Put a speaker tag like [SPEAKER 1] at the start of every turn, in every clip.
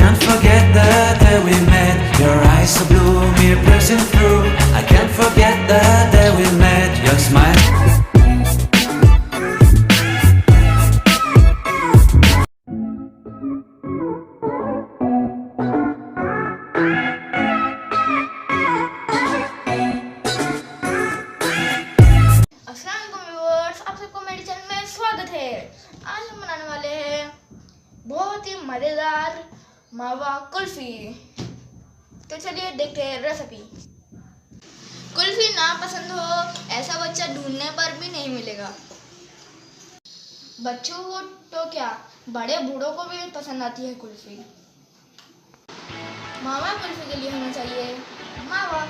[SPEAKER 1] can't forget the day we met. Your eyes so blue, me piercing through. I can't forget the day we met. Your smile.
[SPEAKER 2] आप सबको मेरे channel में स्वागत है। आज हम बनाने वाले हैं बहुत ही मज़ेदार मावा कुल्फी। तो चलिए देखते हैं रेसिपी। कुल्फी ना पसंद हो ऐसा बच्चा ढूंढने पर भी नहीं मिलेगा। बच्चों को तो क्या, बड़े बूढ़ों को भी पसंद आती है कुल्फी। मावा कुल्फी के लिए होना चाहिए मावा,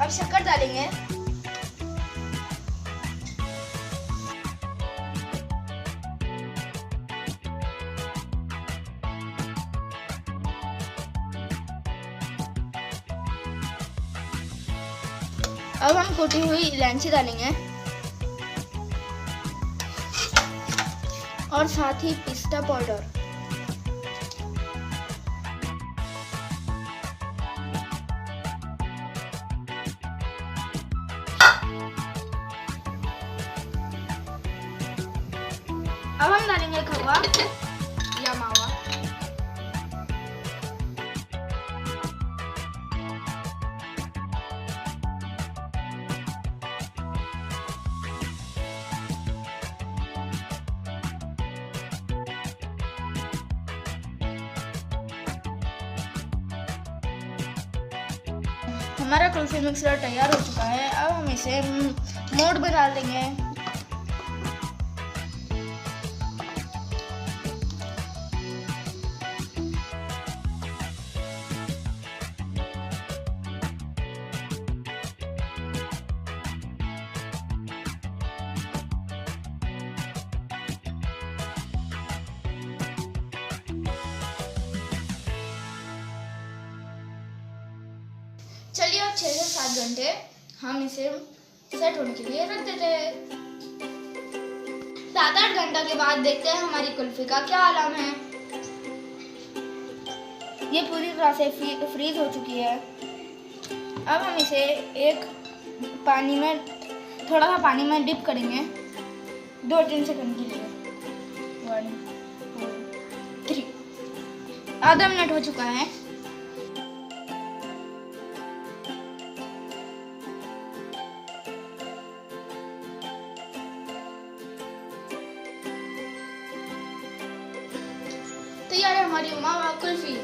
[SPEAKER 2] अब शक्कर डालेंगे। अब हम कुटी हुई इलायची डालेंगे और साथ ही पिस्ता पाउडर। अब हम डालेंगे खवा या मावा। हमारा कुल्फी मिक्सर तैयार हो चुका है। अब हम इसे मोल्ड में डाल देंगे। चलिए अब 6 से 7 घंटे हम इसे सेट होने के लिए रख देते हैं। 7-8 घंटा के बाद देखते हैं हमारी कुल्फी का क्या आलम है। ये पूरी तरह से फ्रीज हो चुकी है। अब हम इसे एक पानी में, थोड़ा सा पानी में डिप करेंगे 2-3 सेकंड के लिए। 1 2 3 आधा मिनट हो चुका है। तैयार है हमारी मावा कुल्फी।